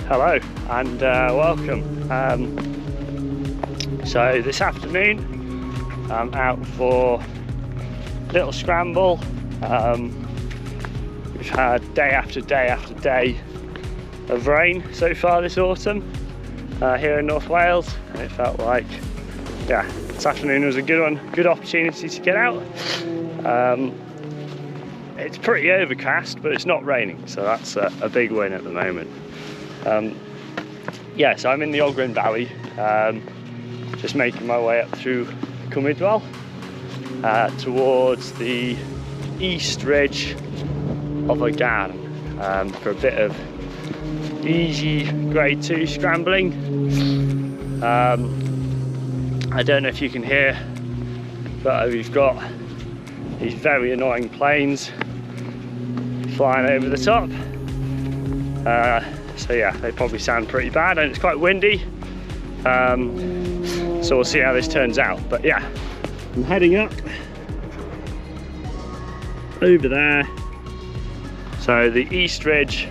Hello and welcome. So this afternoon I'm out for a little scramble. We've had day after day after day of rain so far this autumn here in North Wales, and it felt like, yeah, this afternoon was a good one, good opportunity to get out. It's pretty overcast, but it's not raining, so that's a big win at the moment. Yeah, so I'm in the Ogwen Valley, just making my way up through Cumidwell towards the east ridge of Garn for a bit of easy grade 2 scrambling. I don't know if you can hear, but we've got these very annoying planes flying over the top. So yeah, they probably sound pretty bad, and it's quite windy. So we'll see how this turns out. But yeah, I'm heading up over there. So the east ridge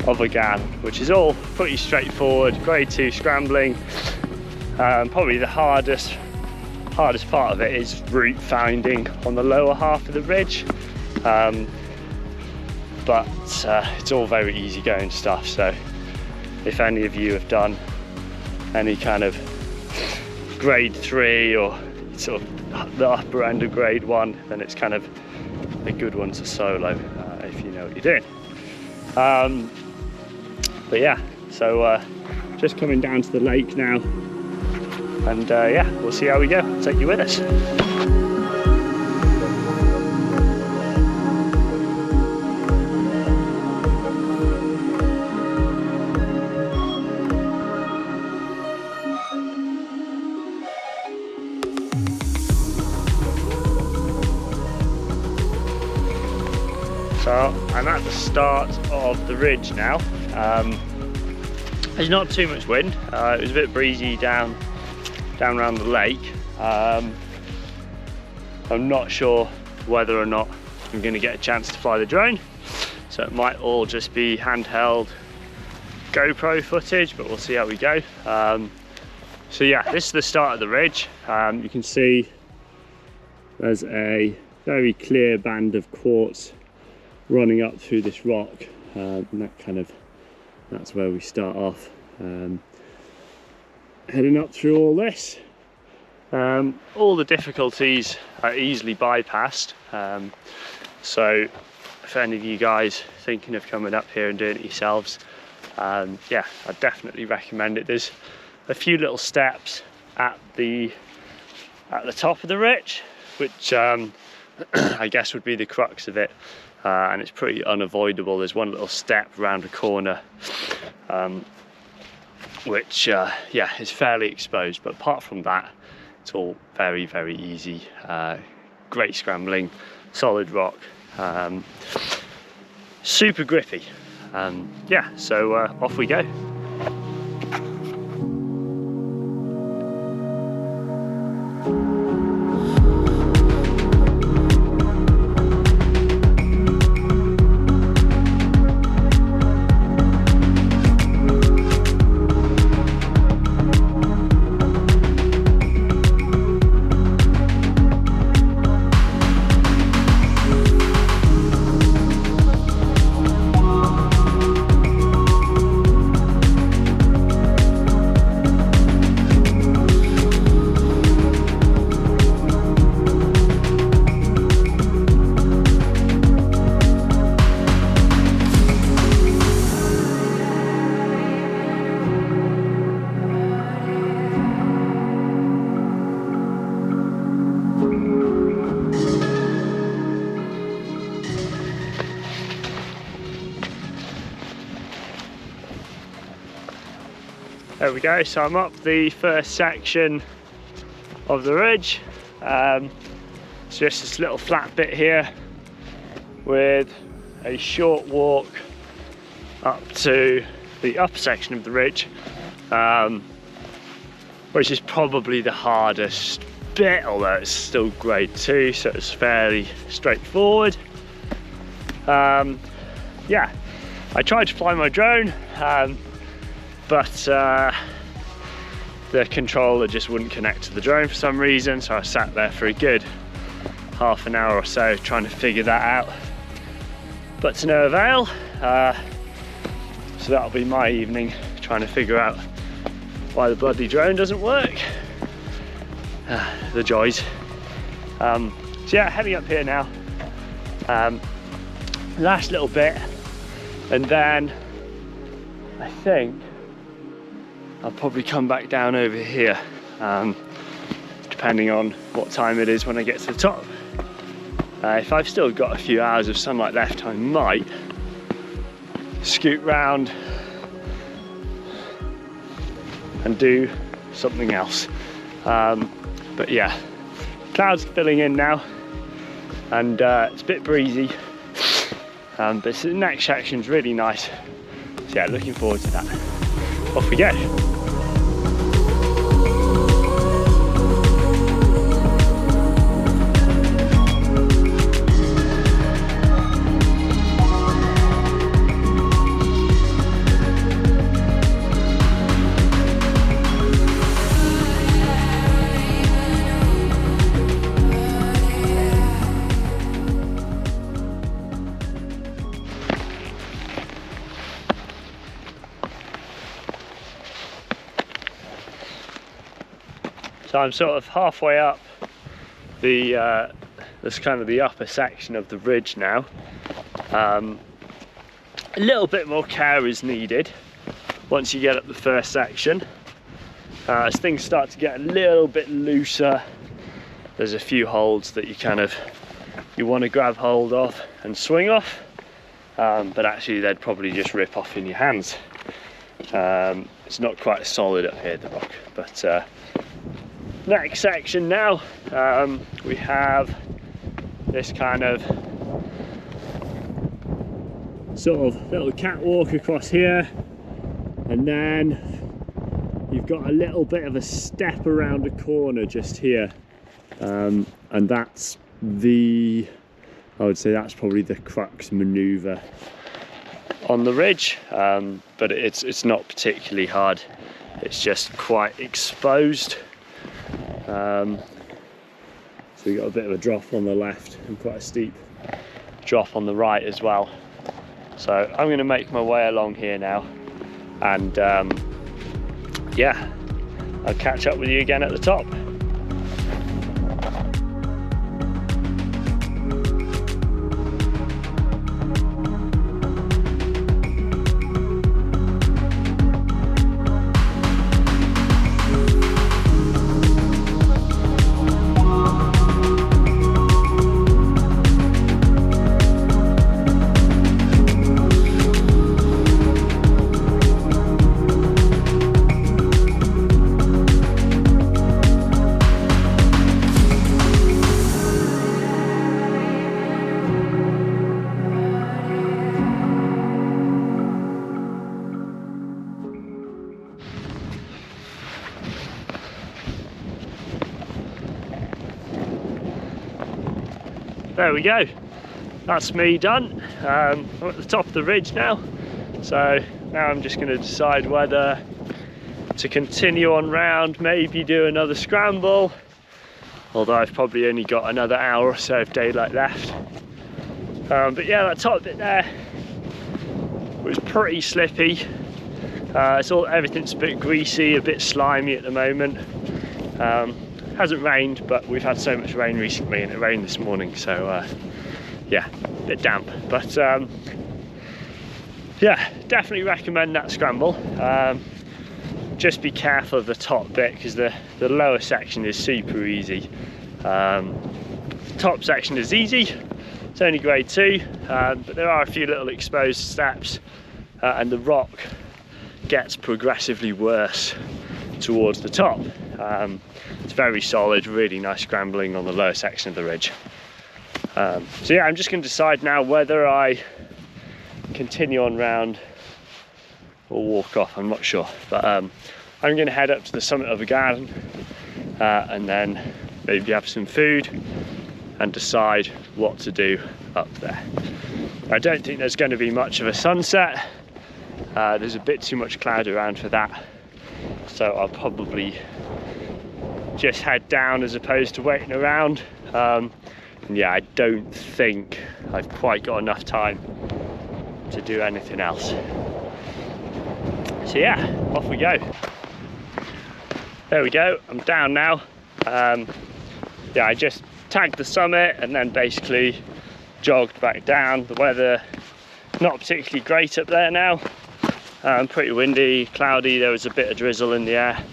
of Garn, which is all pretty straightforward, grade 2 scrambling. Probably the hardest part of it is route finding on the lower half of the ridge. But it's all very easy going stuff, so if any of you have done any kind of grade 3 or sort of the upper end of grade 1, then it's kind of a good one to solo if you know what you're doing. But yeah, so just coming down to the lake now, and yeah, we'll see how we go. I'll take you with us. So I'm at the start of the ridge now. There's not too much wind. It was a bit breezy down around the lake. I'm not sure whether or not I'm going to get a chance to fly the drone, so it might all just be handheld GoPro footage, but we'll see how we go. So yeah, this is the start of the ridge. You can see there's a very clear band of quartz running up through this rock, and that's where we start off. Heading up through all this, all the difficulties are easily bypassed, so if any of you guys thinking of coming up here and doing it yourselves, yeah, I definitely recommend it. There's a few little steps at the top of the ridge, which I guess would be the crux of it. And it's pretty unavoidable. There's one little step around a corner, which yeah, is fairly exposed, but apart from that, it's all very, very easy. Great scrambling, solid rock, super grippy. Yeah, so off we go. There we go, so I'm up the first section of the ridge. It's just this little flat bit here with a short walk up to the upper section of the ridge, which is probably the hardest bit, although it's still grade 2, so it's fairly straightforward. Yeah, I tried to fly my drone, but the controller just wouldn't connect to the drone for some reason, so I sat there for a good half an hour or so trying to figure that out, but to no avail. So that'll be my evening, trying to figure out why the bloody drone doesn't work. The joys. So yeah, heading up here now. Last little bit, and then I think I'll probably come back down over here, depending on what time it is when I get to the top. If I've still got a few hours of sunlight left, I might scoot round and do something else. But yeah, clouds filling in now, and it's a bit breezy, but the next section's really nice. So yeah, looking forward to that. Off we go. So I'm sort of halfway up this kind of the upper section of the ridge now. A little bit more care is needed once you get up the first section. As things start to get a little bit looser, there's a few holds that you want to grab hold of and swing off, but actually they'd probably just rip off in your hands. It's not quite as solid up here, the rock, but next section now, we have this kind of sort of little catwalk across here, and then you've got a little bit of a step around a corner just here, and that's I would say that's probably the crux maneuver on the ridge, but it's not particularly hard, it's just quite exposed. So we've got a bit of a drop on the left and quite a steep drop on the right as well. So I'm going to make my way along here now, and yeah, I'll catch up with you again at the top. There we go, that's me done. I'm at the top of the ridge now, so now I'm just going to decide whether to continue on round, maybe do another scramble, although I've probably only got another hour or so of daylight left. But yeah, that top bit there was pretty slippy. Everything's a bit greasy, a bit slimy at the moment. Hasn't rained, but we've had so much rain recently, and it rained this morning, so yeah, a bit damp, but yeah, definitely recommend that scramble. Just be careful of the top bit, because the lower section is super easy. Top section is easy, it's only grade 2, but there are a few little exposed steps, and the rock gets progressively worse towards the top. It's very solid, really nice scrambling on the lower section of the ridge. So yeah, I'm just going to decide now whether I continue on round or walk off, I'm not sure, but I'm going to head up to the summit of the Garn, and then maybe have some food and decide what to do up there. I don't think there's going to be much of a sunset, There's a bit too much cloud around for that, so I'll probably just head down as opposed to waiting around. Yeah, I don't think I've quite got enough time to do anything else. So yeah, off we go. There we go, I'm down now. Yeah, I just tagged the summit and then basically jogged back down. The weather not particularly great up there now. Pretty windy, cloudy, there was a bit of drizzle in the air.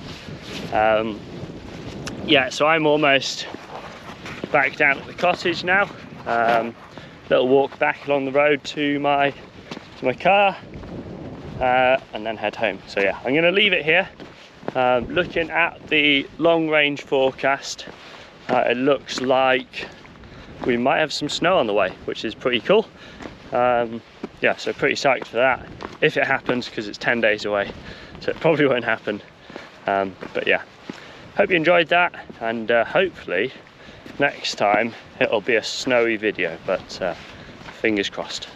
Yeah, so I'm almost back down at the cottage now. Little walk back along the road to my car, and then head home. So yeah, I'm going to leave it here. Looking at the long range forecast, it looks like we might have some snow on the way, which is pretty cool. Yeah, so pretty psyched for that, if it happens, because it's 10 days away, so it probably won't happen. But yeah, hope you enjoyed that, and hopefully next time it'll be a snowy video, but fingers crossed.